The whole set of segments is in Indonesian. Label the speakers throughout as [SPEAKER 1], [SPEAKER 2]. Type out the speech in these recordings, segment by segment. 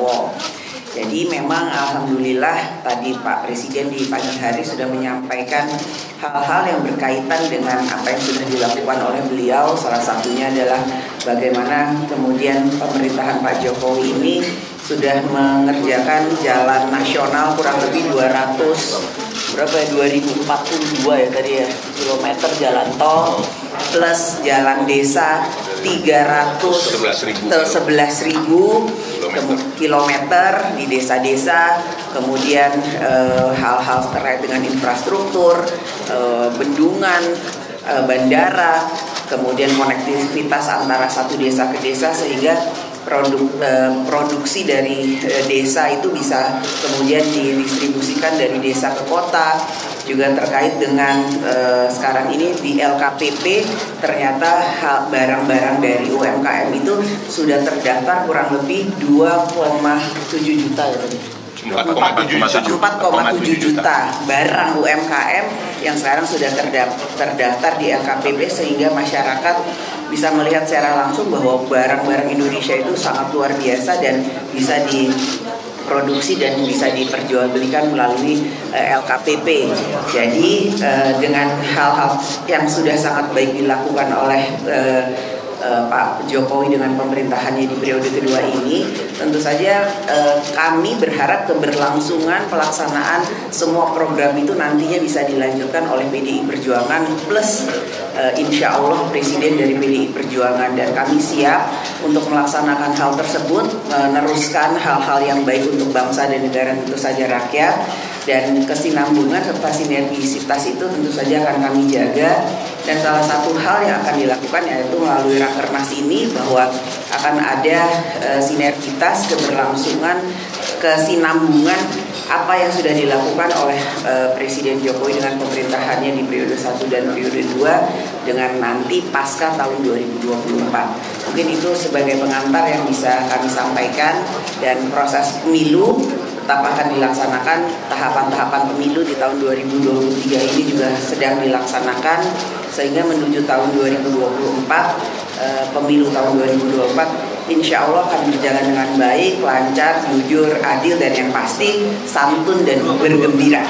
[SPEAKER 1] Prabowo. Jadi memang alhamdulillah tadi Pak Presiden di pagi hari sudah menyampaikan hal-hal yang berkaitan dengan apa yang sudah dilakukan oleh beliau. Salah satunya adalah bagaimana kemudian pemerintahan Pak Jokowi ini sudah mengerjakan jalan nasional kurang lebih 2042 ya tadi ya kilometer jalan tol plus jalan desa 311.000 kilometer di desa-desa, kemudian hal-hal terkait dengan infrastruktur, bendungan, bandara, kemudian konektivitas antara satu desa ke desa sehingga produksi dari desa itu bisa kemudian didistribusikan dari desa ke kota. Juga terkait dengan sekarang ini di LKPP ternyata barang-barang dari UMKM itu sudah terdaftar kurang lebih 2,7 juta ya tadi. 4,7 juta barang UMKM yang sekarang sudah terdaftar di LKPP sehingga masyarakat bisa melihat secara langsung bahwa barang-barang Indonesia itu sangat luar biasa dan bisa diproduksi dan bisa diperjualbelikan melalui LKPP. Jadi dengan hal-hal yang sudah sangat baik dilakukan oleh Pak Jokowi dengan pemerintahannya di periode kedua ini, tentu saja kami berharap keberlangsungan pelaksanaan semua program itu nantinya bisa dilanjutkan oleh PDI Perjuangan plus insya Allah Presiden dari PDI Perjuangan, dan kami siap untuk melaksanakan hal tersebut, meneruskan hal-hal yang baik untuk bangsa dan negara, tentu saja rakyat, dan kesinambungan serta sinergisitas itu tentu saja akan kami jaga. Dan salah satu hal yang akan dilakukan yaitu melalui Rakernas ini bahwa akan ada sinergitas, keberlangsungan, kesinambungan apa yang sudah dilakukan oleh Presiden Jokowi dengan pemerintahannya di periode 1 dan periode 2 dengan nanti pasca tahun 2024. Mungkin itu sebagai pengantar yang bisa kami sampaikan, dan proses pemilu tetap akan dilaksanakan. Tahapan-tahapan pemilu di tahun 2023 ini juga sedang dilaksanakan sehingga menuju tahun 2024 pemilu tahun 2024 insya Allah akan berjalan dengan baik, lancar, jujur, adil, dan yang pasti santun dan bergembira.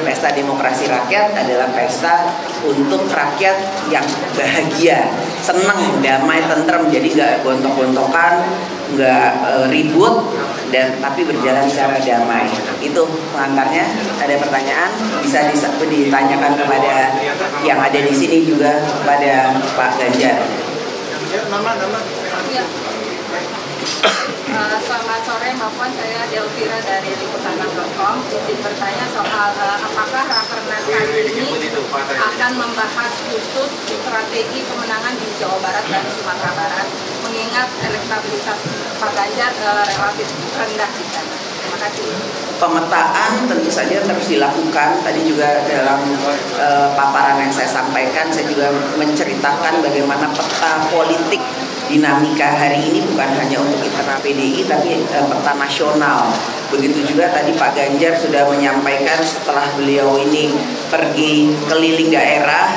[SPEAKER 1] Pesta demokrasi rakyat adalah pesta untuk rakyat yang bahagia, senang, damai, tentrem. Jadi nggak gontok-gontokan, nggak ribut, dan tapi berjalan secara damai. Itu pengantarnya. Ada pertanyaan bisa ditanyakan kepada yang ada di sini, juga kepada Pak Ganjar.
[SPEAKER 2] Selamat sore Mbak Puan, saya Delvira dari liputan6.com. Izin bertanya soal apakah Rakernas kali ini akan membahas khusus strategi kemenangan di Jawa Barat dan Sumatera Barat, mengingat elektabilitas Pak Ganjar relatif rendah di sana. Terima kasih.
[SPEAKER 1] Pemetaan tentu saja terus dilakukan. Tadi juga dalam paparan yang saya sampaikan, saya juga menceritakan bagaimana peta politik dinamika hari ini bukan hanya untuk internal PDI tapi peta nasional. Begitu juga tadi Pak Ganjar sudah menyampaikan setelah beliau ini pergi keliling daerah,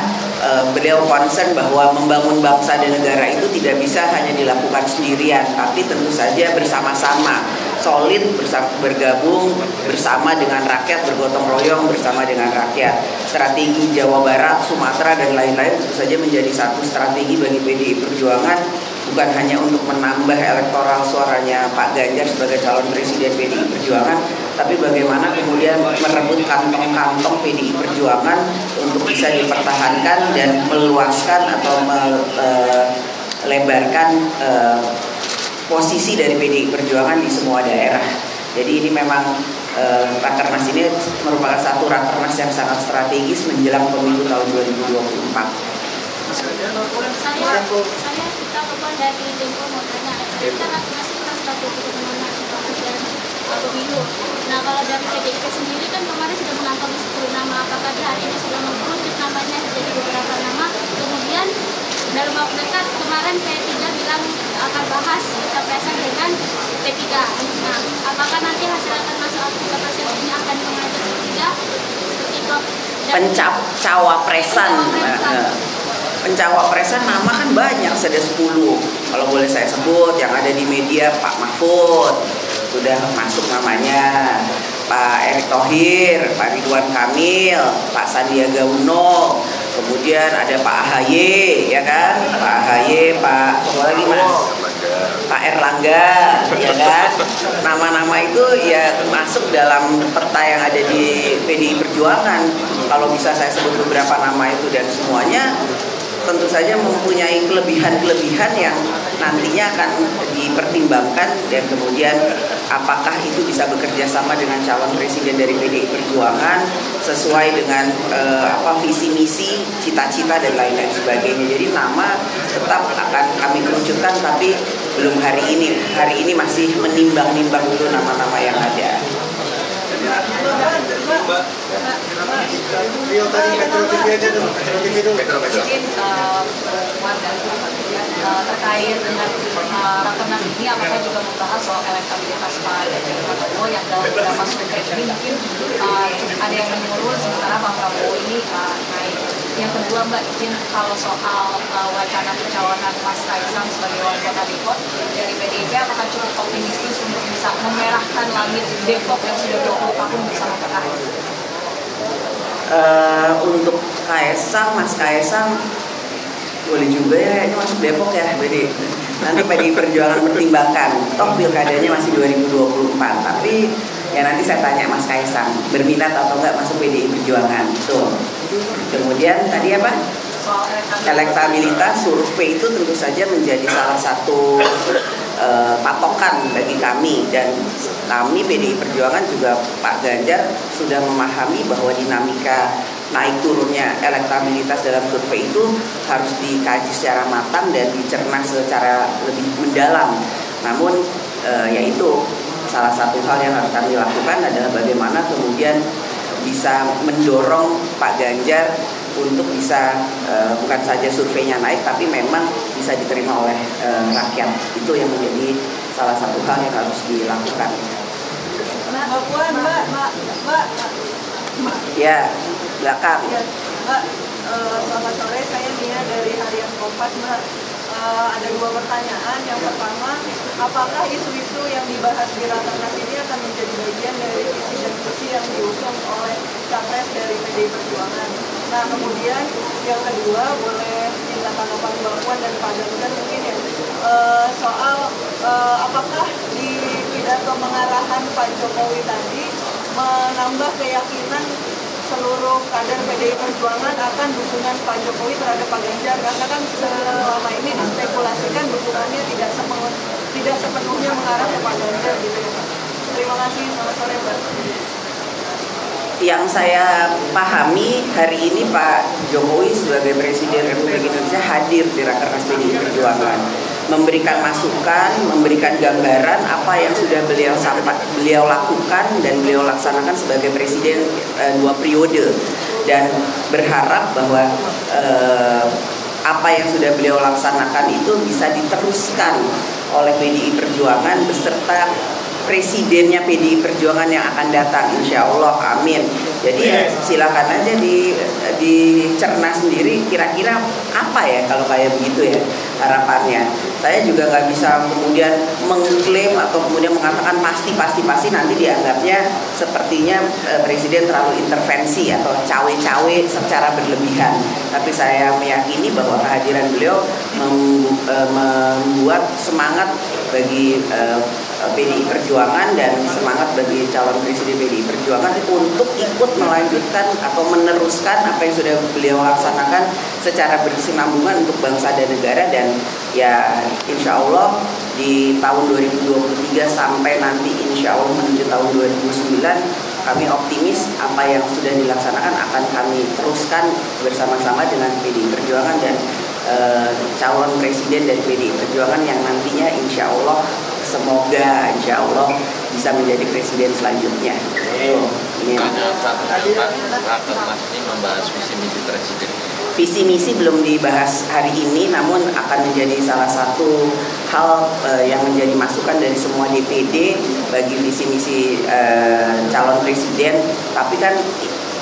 [SPEAKER 1] beliau concern bahwa membangun bangsa dan negara itu tidak bisa hanya dilakukan sendirian, tapi tentu saja bersama-sama, solid, bergabung bersama dengan rakyat, bergotong royong bersama dengan rakyat. Strategi Jawa Barat, Sumatera, dan lain-lain tentu saja menjadi satu strategi bagi PDI Perjuangan, bukan hanya untuk menambah elektoral suaranya Pak Ganjar sebagai calon presiden PDI Perjuangan, tapi bagaimana kemudian merebut kantong-kantong PDI Perjuangan untuk bisa dipertahankan dan meluaskan atau melebarkan posisi dari PDI Perjuangan di semua daerah. Jadi ini memang Rakernas ini merupakan satu Rakernas yang sangat strategis menjelang pemilu tahun 2024.
[SPEAKER 3] Saya kita Bapak dari Tempo mau tanya, kita Rakernas itu kan strategi kemenangan pemilu. Nah kalau dari PDIP sendiri kan kemarin sudah mengantongi 10 nama, apakah di hari ini sudah mengerucut namanya jadi beberapa nama, kemudian dalam waktu dekat kemarin P3 bilang akan bahas capresan dengan P3. Nah, apakah nanti hasil akan masuk aplikasi ini akan mengajak P3 seperti itu?
[SPEAKER 1] Pencawapresan nama kan banyak, ada 10. Kalau boleh saya sebut yang ada di media Pak Mahfud, sudah masuk namanya Pak Erick Thohir, Pak Ridwan Kamil, Pak Sandiaga Uno, kemudian ada Pak AHY, ya kan? Pak AHY, Pak siapa lagi Mas? Pak Erlangga, ya kan? Nama-nama itu ya masuk dalam peta yang ada di PDI Perjuangan. Kalau bisa saya sebut beberapa nama itu, dan semuanya tentu saja mempunyai kelebihan-kelebihan yang nantinya akan dipertimbangkan, dan kemudian apakah itu bisa bekerja sama dengan calon presiden dari PDI Perjuangan sesuai dengan visi misi, cita-cita dan lain-lain sebagainya. Jadi nama tetap akan kami kerucutkan, tapi belum hari ini. Hari ini masih menimbang-nimbang dulu nama-nama yang ada.
[SPEAKER 4] Terkait dengan rakernas ini, apakah juga membahas soal elektabilitas Pak Ganjar Pranowo yang dalam beberapa survei ini mungkin ada yang menurun, sementara Pak Prabowo ini naik. Yang kedua, Mbak, izin kalau soal wacana pencalonan Mas Kaisang sebagai wali kota Depok dari PDIP, apakah cukup optimistis untuk bisa memerahkan langit Depok yang sudah 20 tahun bersama PKS?
[SPEAKER 1] Untuk Kaisang, Mas Kaisang boleh juga ya, ini masuk Depok ya, jadi nanti PDI Perjuangan pertimbangkan. Toh pilkadanya masih 2024, tapi ya nanti saya tanya Mas Kaisang berminat atau enggak masuk PDI Perjuangan. Tuh. Kemudian tadi apa? Elektabilitas survei itu tentu saja menjadi salah satu patokan bagi kami, dan kami PDI Perjuangan juga Pak Ganjar sudah memahami bahwa dinamika naik turunnya elektabilitas dalam survei itu harus dikaji secara matang dan dicerna secara lebih mendalam. Namun yaitu salah satu hal yang harus kami lakukan adalah bagaimana kemudian bisa mendorong Pak Ganjar untuk bisa bukan saja surveinya naik, tapi memang bisa diterima oleh rakyat. Itu yang menjadi salah satu hal yang harus dilakukan.
[SPEAKER 2] Mbak Puan, Mbak.
[SPEAKER 1] Ya, belakang.
[SPEAKER 2] Ya, Mbak, selamat sore, saya Nia dari Harian Kompas, Mbak. Ada dua pertanyaan. Yang pertama, apakah isu-isu yang dibahas di Rakernas ini akan menjadi bagian dari visi dan misi yang diusung oleh capres dari PDI Perjuangan? Nah, kemudian yang kedua, boleh minta tanggapan Mbak Puan dan Pak Ganjar mungkin ya, soal apakah di pidato pengarahan Pak Jokowi tadi menambah keyakinan seluruh kader PDI Perjuangan akan dukungan Pak Jokowi terhadap Pak Ganjar, karena kan selama ini dispekulasikan dukungannya tidak sepenuhnya mengarah ke Pak Ganjar gitu ya Pak. Terima kasih, selamat sore Mbak.
[SPEAKER 1] Yang saya pahami hari ini Pak Jokowi sebagai Presiden Republik Indonesia hadir di Rakernas PDI Perjuangan, memberikan masukan, memberikan gambaran apa yang sudah beliau lakukan dan beliau laksanakan sebagai Presiden 2 periode, dan berharap bahwa apa yang sudah beliau laksanakan itu bisa diteruskan oleh PDI Perjuangan beserta presidennya PDI Perjuangan yang akan datang, insya Allah, amin. Jadi ya silakan aja dicerna sendiri kira-kira apa ya kalau kayak begitu ya harapannya. Saya juga nggak bisa kemudian mengklaim atau kemudian mengatakan pasti nanti dianggapnya sepertinya presiden terlalu intervensi atau cawe-cawe secara berlebihan. Tapi saya meyakini bahwa kehadiran beliau membuat semangat bagi PDI Perjuangan dan semangat bagi calon presiden PDI Perjuangan untuk ikut melanjutkan atau meneruskan apa yang sudah beliau laksanakan secara berkesinambungan untuk bangsa dan negara. Dan ya insya Allah di tahun 2023 sampai nanti insya Allah menuju tahun 2009 kami optimis apa yang sudah dilaksanakan akan kami teruskan bersama-sama dengan PDI Perjuangan dan calon presiden dari PDI Perjuangan yang nantinya insya Allah semoga insya Allah bisa menjadi presiden selanjutnya. Ini
[SPEAKER 5] Rakernas ini membahas visi misi presiden.
[SPEAKER 1] Visi misi belum dibahas hari ini, namun akan menjadi salah satu hal yang menjadi masukan dari semua DPD bagi visi misi calon presiden. Tapi kan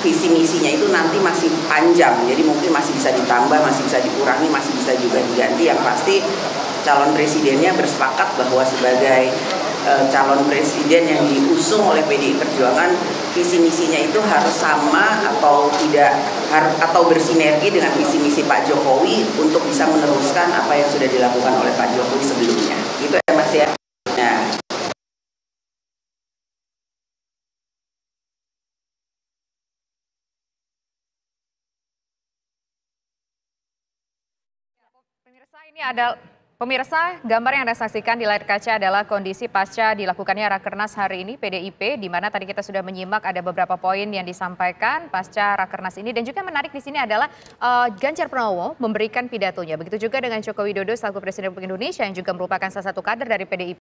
[SPEAKER 1] visi misinya itu nanti masih panjang, jadi mungkin masih bisa ditambah, masih bisa dikurangi, masih bisa juga diganti. Yang pasti calon presidennya bersepakat bahwa sebagai calon presiden yang diusung oleh PDI Perjuangan visi misinya itu harus sama atau tidak atau bersinergi dengan visi misi Pak Jokowi untuk bisa meneruskan apa yang sudah dilakukan oleh Pak Jokowi sebelumnya. Gitu ya Mas ya. Nah,
[SPEAKER 6] Pemirsa, gambar yang Anda saksikan di layar kaca adalah kondisi pasca dilakukannya Rakernas hari ini PDIP, di mana tadi kita sudah menyimak ada beberapa poin yang disampaikan pasca Rakernas ini, dan juga menarik di sini adalah Ganjar Pranowo memberikan pidatonya. Begitu juga dengan Joko Widodo selaku Presiden Republik Indonesia yang juga merupakan salah satu kader dari PDIP